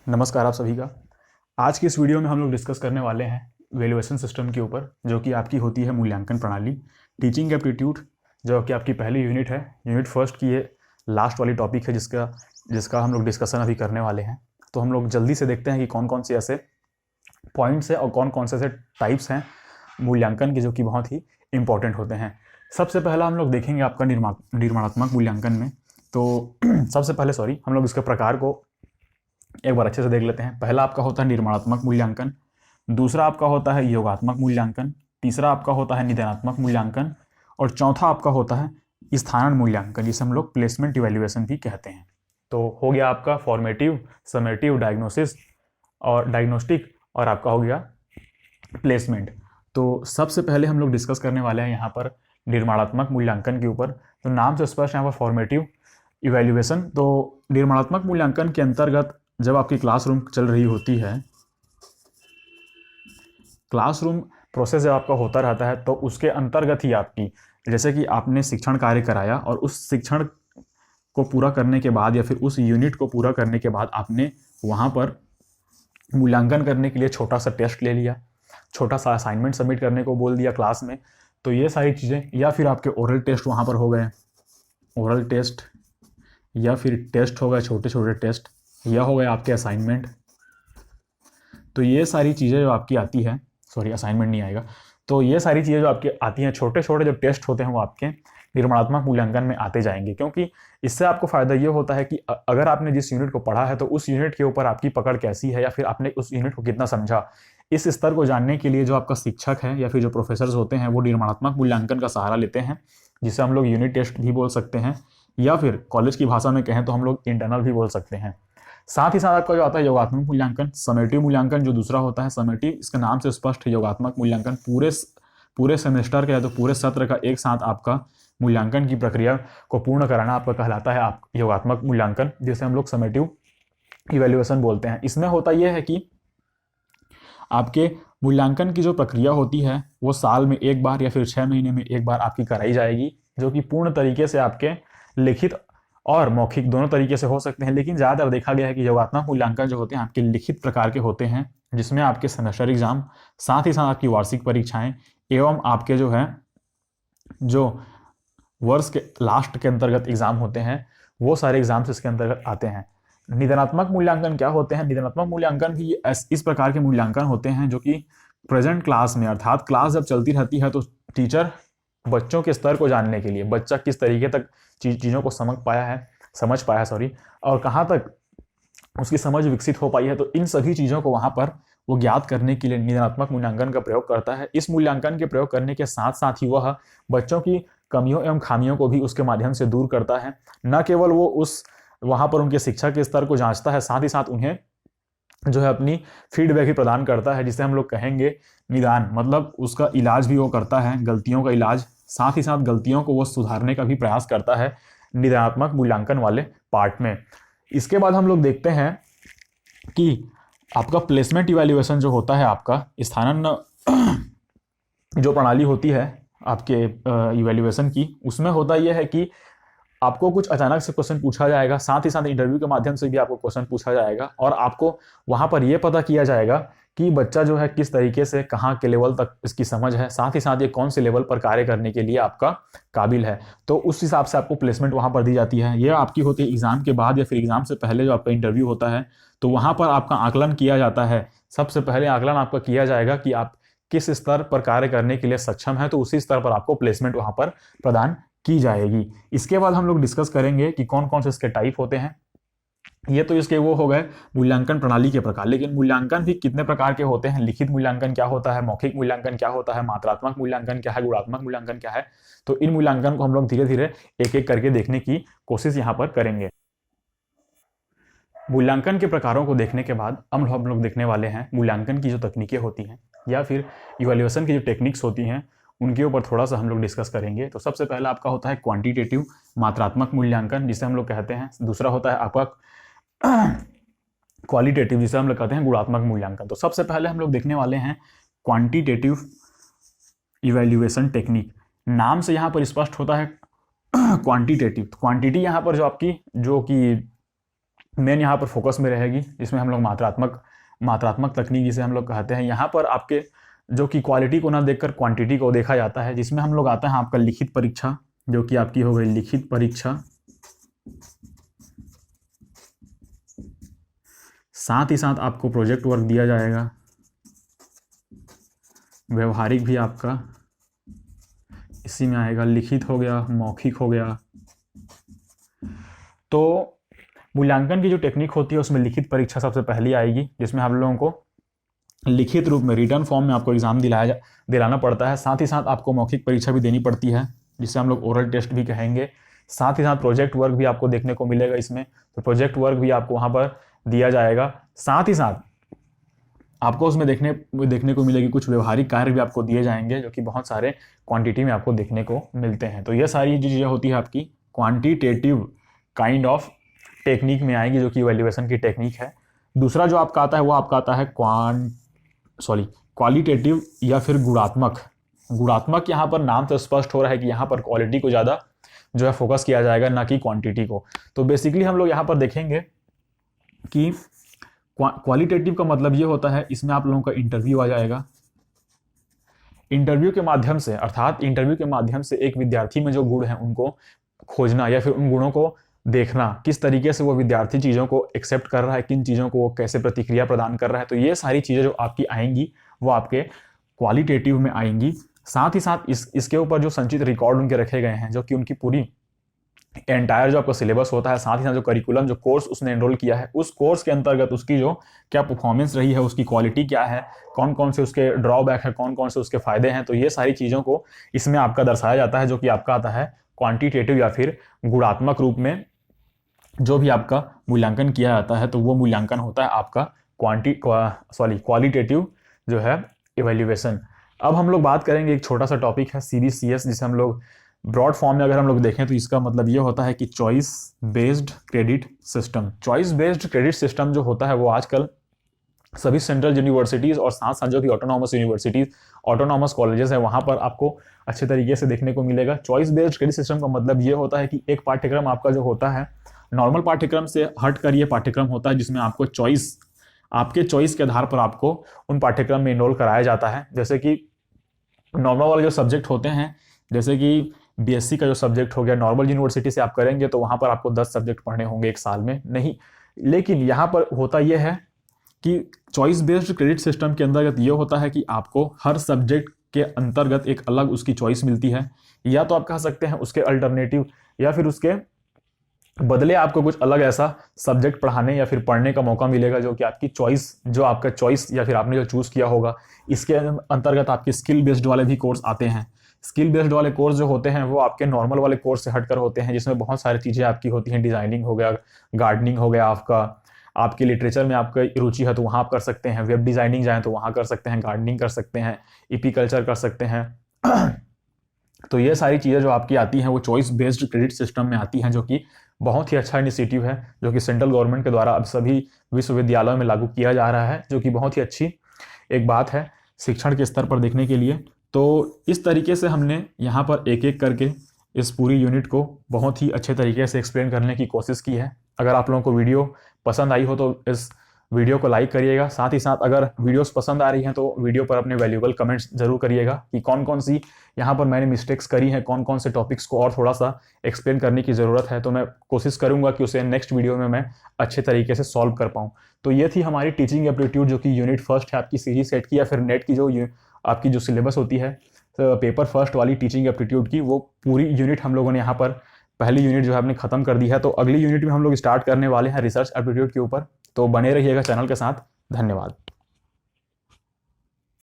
नमस्कार आप सभी का। आज की इस वीडियो में हम लोग डिस्कस करने वाले हैं वैल्यूएशन सिस्टम के ऊपर, जो कि आपकी होती है मूल्यांकन प्रणाली, टीचिंग एप्टीट्यूड, जो कि आपकी पहली यूनिट है। यूनिट फर्स्ट की ये लास्ट वाली टॉपिक है जिसका हम लोग डिस्कशन अभी करने वाले हैं। तो हम लोग जल्दी से देखते हैं कि कौन कौन से ऐसे पॉइंट्स हैं और कौन कौन से ऐसे टाइप्स हैं मूल्यांकन के, जो कि बहुत ही इंपॉर्टेंट होते हैं। सबसे पहला हम लोग देखेंगे आपका निर्माणात्मक मूल्यांकन में। तो सबसे पहले हम लोग इसके प्रकार को एक बार अच्छे से देख लेते हैं। पहला आपका होता है निर्माणात्मक मूल्यांकन, दूसरा आपका होता है योगात्मक मूल्यांकन, तीसरा आपका होता है निदानात्मक मूल्यांकन, और चौथा आपका होता है स्थानांतरण मूल्यांकन, जिसे हम लोग प्लेसमेंट इवैल्यूएशन भी कहते हैं। तो हो गया आपका फॉर्मेटिव, समेटिव, डायग्नोस्टिक और आपका हो गया प्लेसमेंट। तो सबसे पहले हम लोग डिस्कस करने वाले हैं यहाँ पर निर्माणात्मक मूल्यांकन के ऊपर। तो नाम से स्पष्ट यहाँ पर फॉर्मेटिव इवैल्यूएशन। तो निर्माणात्मक मूल्यांकन के अंतर्गत जब आपकी क्लासरूम चल रही होती है, क्लासरूम प्रोसेस जब आपका होता रहता है, तो उसके अंतर्गत ही आपकी, जैसे कि आपने शिक्षण कार्य कराया और उस शिक्षण को पूरा करने के बाद या फिर उस यूनिट को पूरा करने के बाद आपने वहाँ पर मूल्यांकन करने के लिए छोटा सा टेस्ट ले लिया, छोटा सा असाइनमेंट सबमिट करने को बोल दिया क्लास में। तो ये सारी चीज़ें, या फिर आपके ओरल टेस्ट वहाँ पर हो गए, ओरल टेस्ट या फिर टेस्ट हो गए, छोटे छोटे टेस्ट, यह हो गया आपके असाइनमेंट। तो ये सारी चीज़ें जो आपकी आती है, असाइनमेंट नहीं आएगा, तो ये सारी चीज़ें जो आपकी आती हैं, छोटे छोटे जो टेस्ट होते हैं, वो आपके निर्माणात्मक मूल्यांकन में आते जाएंगे। क्योंकि इससे आपको फायदा ये होता है कि अगर आपने जिस यूनिट को पढ़ा है, तो उस यूनिट के ऊपर आपकी पकड़ कैसी है, या फिर आपने उस यूनिट को कितना समझा, इस स्तर को जानने के लिए जो आपका शिक्षक है या फिर जो प्रोफेसर्स होते हैं, वो निर्माणात्मक मूल्यांकन का सहारा लेते हैं, जिसे हम लोग यूनिट टेस्ट भी बोल सकते हैं, या फिर कॉलेज की भाषा में कहें तो हम लोग इंटरनल भी बोल सकते हैं। साथ ही साथ आपका जो आता है योगात्मक मूल्यांकन, समेटिव मूल्यांकन जो दूसरा होता है। समेटिव, इसके नाम से स्पष्ट है, योगात्मक मूल्यांकन पूरे सेमेस्टर का या तो पूरे सत्र का एक साथ आपका मूल्यांकन की प्रक्रिया को पूर्ण कराना आपका कहलाता है आप योगात्मक मूल्यांकन, जिसे हम लोग समेटिव इवैल्यूएशन बोलते हैं। इसमें होता यह है कि आपके मूल्यांकन की जो प्रक्रिया होती है, वो साल में एक बार या फिर 6 महीने में एक बार आपकी कराई जाएगी, जो कि पूर्ण तरीके से आपके लिखित और मौखिक दोनों तरीके से हो सकते हैं। लेकिन ज़्यादातर देखा गया है कि योगात्मक मूल्यांकन जो होते हैं आपके लिखित प्रकार के होते हैं, जिसमें आपके सेमेस्टर एग्जाम, साथ ही साथ आपकी वार्षिक परीक्षाएं एवं आपके जो वर्ष के लास्ट के अंतर्गत एग्जाम होते हैं, वो सारे एग्जाम्स इसके अंतर्गत आते हैं। निदानात्मक मूल्यांकन क्या होते हैं? निदानात्मक मूल्यांकन भी इस प्रकार के मूल्यांकन होते हैं जो कि प्रेजेंट क्लास में, अर्थात क्लास जब चलती रहती है, तो टीचर बच्चों के स्तर को जानने के लिए, बच्चा किस तरीके तक चीज़ों को समझ पाया है और कहाँ तक उसकी समझ विकसित हो पाई है, तो इन सभी चीज़ों को वहाँ पर वो ज्ञात करने के लिए निदानात्मक मूल्यांकन का प्रयोग करता है। इस मूल्यांकन के प्रयोग करने के साथ साथ ही वह बच्चों की कमियों एवं खामियों को भी उसके माध्यम से दूर करता है। न केवल वो वहाँ पर उनके शिक्षा के स्तर को जांचता है, साथ ही साथ उन्हें जो है अपनी फीडबैक भी प्रदान करता है, जिसे हम लोग कहेंगे निदान, मतलब उसका इलाज भी वो करता है, गलतियों का इलाज, साथ ही साथ गलतियों को वो सुधारने का भी प्रयास करता है निदानात्मक मूल्यांकन वाले पार्ट में। इसके बाद हम लोग देखते हैं कि आपका प्लेसमेंट इवैल्यूएशन जो होता है, आपका स्थानांतरण जो प्रणाली होती है आपके इवैल्यूएशन की, उसमें होता यह है कि आपको कुछ अचानक से क्वेश्चन पूछा जाएगा, साथ ही साथ इंटरव्यू के माध्यम से भी आपको क्वेश्चन पूछा जाएगा, और आपको वहां पर यह पता किया जाएगा कि बच्चा जो है किस तरीके से, कहाँ के लेवल तक इसकी समझ है, साथ ही साथ ये कौन से लेवल पर कार्य करने के लिए आपका काबिल है। तो उस हिसाब से आपको प्लेसमेंट वहां पर दी जाती है। यह आपकी होती है एग्जाम के बाद या फिर एग्जाम से पहले जो आपका इंटरव्यू होता है, तो वहां पर आपका आकलन किया जाता है। सबसे पहले आकलन आपका किया जाएगा कि आप किस स्तर पर कार्य करने के लिए सक्षम है, तो उसी स्तर पर आपको प्लेसमेंट वहां पर प्रदान की जाएगी। इसके बाद हम लोग डिस्कस करेंगे कि कौन कौन से इसके टाइप होते हैं। ये तो इसके वो हो गए मूल्यांकन प्रणाली के प्रकार, लेकिन मूल्यांकन भी कितने प्रकार के होते हैं? लिखित मूल्यांकन क्या होता है, मौखिक मूल्यांकन क्या होता है, मात्रात्मक मूल्यांकन क्या है, गुणात्मक मूल्यांकन क्या है? तो इन मूल्यांकन को हम लोग धीरे धीरे एक एक करके देखने की कोशिश यहाँ पर करेंगे। मूल्यांकन के प्रकारों को देखने के बाद हम लोग देखने वाले हैं मूल्यांकन की जो तकनीकें होती हैं या फिर इवैल्यूएशन की जो टेक्निक्स होती हैं, उनके ऊपर थोड़ा सा हम लोग डिस्कस करेंगे। तो सबसे पहला आपका होता है क्वांटिटेटिव, मात्रात्मक मूल्यांकन, जिसे हम लोग कहते हैं। दूसरा होता है आपका क्वालिटेटिव, जिसे हम लोग कहते हैं गुणात्मक मूल्यांकन। तो सबसे पहले हम लोग देखने वाले हैं क्वांटिटेटिव इवैल्यूएशन टेक्निक। नाम से यहाँ पर स्पष्ट होता है क्वांटिटेटिव। क्वांटिटी यहाँ पर जो आपकी, जो कि मेन यहाँ पर फोकस में रहेगी, जिसमें हम लोग मात्रात्मक तकनीक जिसे हम लोग कहते हैं। यहाँ पर आपके जो कि क्वालिटी को ना देखकर क्वांटिटी को देखा जाता है, जिसमें हम लोग आते हैं आपका लिखित परीक्षा, जो कि आपकी हो गई लिखित परीक्षा। साथ ही साथ आपको प्रोजेक्ट वर्क दिया जाएगा, व्यवहारिक भी आपका इसी में आएगा, लिखित हो गया, मौखिक हो गया। तो मूल्यांकन की जो टेक्निक होती है उसमें लिखित परीक्षा सबसे पहली आएगी, जिसमें हम लोगों को लिखित रूप में रिटर्न फॉर्म में आपको एग्जाम दिलाना पड़ता है। साथ ही साथ आपको मौखिक परीक्षा भी देनी पड़ती है, जिसे हम लोग ओरल टेस्ट भी कहेंगे। साथ ही साथ प्रोजेक्ट वर्क भी आपको देखने को मिलेगा इसमें, तो प्रोजेक्ट वर्क भी आपको वहाँ पर दिया जाएगा। साथ ही साथ आपको उसमें देखने को मिलेगी कुछ व्यवहारिक कार्य भी आपको दिए जाएंगे, जो कि बहुत सारे क्वांटिटी में आपको देखने को मिलते हैं। तो ये सारी चीज़ें होती है आपकी क्वांटिटेटिव काइंड ऑफ टेक्निक में आएगी, जो कि इवैल्यूएशन की टेक्निक है। दूसरा जो आपका आता है वो आपका आता है क्वालिटेटिव या फिर गुणात्मक यहाँ पर नाम से स्पष्ट हो रहा है कि यहाँ पर क्वालिटी को ज़्यादा जो है फोकस किया जाएगा, ना कि क्वांटिटी को। तो बेसिकली हम लोग यहाँ पर देखेंगे कि क्वालिटेटिव का मतलब ये होता है, इसमें आप लोगों का इंटरव्यू आ जाएगा। इंटरव्यू के माध्यम से, अर्थात इंटरव्यू के माध्यम से एक विद्यार्थी में जो गुण हैं उनको खोजना या फिर उन गुणों को देखना, किस तरीके से वो विद्यार्थी चीज़ों को एक्सेप्ट कर रहा है, किन चीज़ों को वो कैसे प्रतिक्रिया प्रदान कर रहा है। तो ये सारी चीज़ें जो आपकी आएंगी वो आपके क्वालिटेटिव में आएंगी। साथ ही साथ इसके ऊपर जो संचित रिकॉर्ड उनके रखे गए हैं, जो कि उनकी पूरी एंटायर जो आपका सिलेबस होता है, साथ ही साथ जो करिकुलम, जो कोर्स उसने एनरोल किया है, उस कोर्स के अंतर्गत उसकी जो क्या परफॉर्मेंस रही है, उसकी क्वालिटी क्या है, कौन कौन से उसके ड्रॉबैक है, कौन कौन से उसके फायदे हैं। तो ये सारी चीज़ों को इसमें आपका दर्शाया जाता है, जो कि आपका आता है क्वांटिटेटिव या फिर गुणात्मक रूप में जो भी आपका मूल्यांकन किया जाता है। तो वो मूल्यांकन होता है आपका क्वालिटेटिव जो है इवैल्यूएशन। अब हम लोग बात करेंगे, एक छोटा सा टॉपिक है CBCS, जिसे हम लोग ब्रॉड फॉर्म में अगर हम लोग देखें तो इसका मतलब ये होता है कि choice based credit system. Choice based credit system जो होता है वो आजकल सभी सेंट्रल यूनिवर्सिटीज़ और साथ साथ जो कि ऑटोनॉमस यूनिवर्सिटीज़, ऑटोनॉमस कॉलेजेस है, वहाँ पर आपको अच्छे तरीके से देखने को मिलेगा। चॉइस बेस्ड क्रेडिट सिस्टम का मतलब ये होता है कि एक पाठ्यक्रम आपका जो होता है नॉर्मल पाठ्यक्रम से हट कर ये पाठ्यक्रम होता है, जिसमें आपको आपके चॉइस के आधार पर आपको उन पाठ्यक्रम में इनरोल कराया जाता है। जैसे कि नॉर्मल वाले जो सब्जेक्ट होते हैं, जैसे कि BSc का जो सब्जेक्ट हो गया, नॉर्मल यूनिवर्सिटी से आप करेंगे तो वहाँ पर आपको 10 सब्जेक्ट पढ़ने होंगे एक साल में, नहीं। लेकिन यहाँ पर होता यह है कि चॉइस बेस्ड क्रेडिट सिस्टम के अंतर्गत ये होता है कि आपको हर सब्जेक्ट के अंतर्गत एक अलग उसकी चॉइस मिलती है, या तो आप कह सकते हैं उसके अल्टरनेटिव, या फिर उसके बदले आपको कुछ अलग ऐसा सब्जेक्ट पढ़ाने या फिर पढ़ने का मौका मिलेगा, जो कि आपकी आपका चॉइस या फिर आपने जो चूज किया होगा। इसके अंतर्गत आपके स्किल बेस्ड वाले भी कोर्स आते हैं। स्किल बेस्ड वाले कोर्स जो होते हैं वो आपके नॉर्मल वाले कोर्स से हटकर होते हैं, जिसमें बहुत सारी चीज़ें आपकी होती हैं। डिजाइनिंग हो गया, गार्डनिंग हो गया, आपकी लिटरेचर में आपका रुचि है तो वहाँ आप कर सकते हैं, वेब डिजाइनिंग जाएँ तो वहाँ कर सकते हैं, गार्डनिंग कर सकते हैं, एपीकल्चर कर सकते हैं। तो ये सारी चीज़ें जो आपकी आती हैं वो चॉइस बेस्ड क्रेडिट सिस्टम में आती हैं, जो कि बहुत ही अच्छा इनिशिएटिव है, जो कि सेंट्रल गवर्नमेंट के द्वारा अब सभी विश्वविद्यालयों में लागू किया जा रहा है, जो कि बहुत ही अच्छी एक बात है शिक्षण के स्तर पर देखने के लिए। तो इस तरीके से हमने यहाँ पर एक एक करके इस पूरी यूनिट को बहुत ही अच्छे तरीके से एक्सप्लेन करने की कोशिश की है। अगर आप लोगों को वीडियो पसंद आई हो तो इस वीडियो को लाइक करिएगा। साथ ही साथ अगर वीडियोस पसंद आ रही हैं तो वीडियो पर अपने वैल्यूएबल कमेंट्स जरूर करिएगा कि कौन कौन सी यहाँ पर मैंने मिस्टेक्स करी हैं, कौन कौन से टॉपिक्स को और थोड़ा सा एक्सप्लेन करने की ज़रूरत है। तो मैं कोशिश करूँगा कि उसे नेक्स्ट वीडियो में मैं अच्छे तरीके से सॉल्व कर पाऊँ। तो ये थी हमारी टीचिंग एप्टीट्यूड, जो कि यूनिट फर्स्ट है आपकी सीरीज सेट की, या फिर नेट की जो आपकी जो सिलेबस होती है पेपर फर्स्ट वाली टीचिंग एप्टीट्यूड की, वो पूरी यूनिट हम लोगों ने यहाँ पर पहली यूनिट जो है आपने खत्म कर दी है। तो अगली यूनिट में हम लोग स्टार्ट करने वाले हैं रिसर्च एप्टीट्यूड के ऊपर। तो बने रहिएगा चैनल के साथ। धन्यवाद।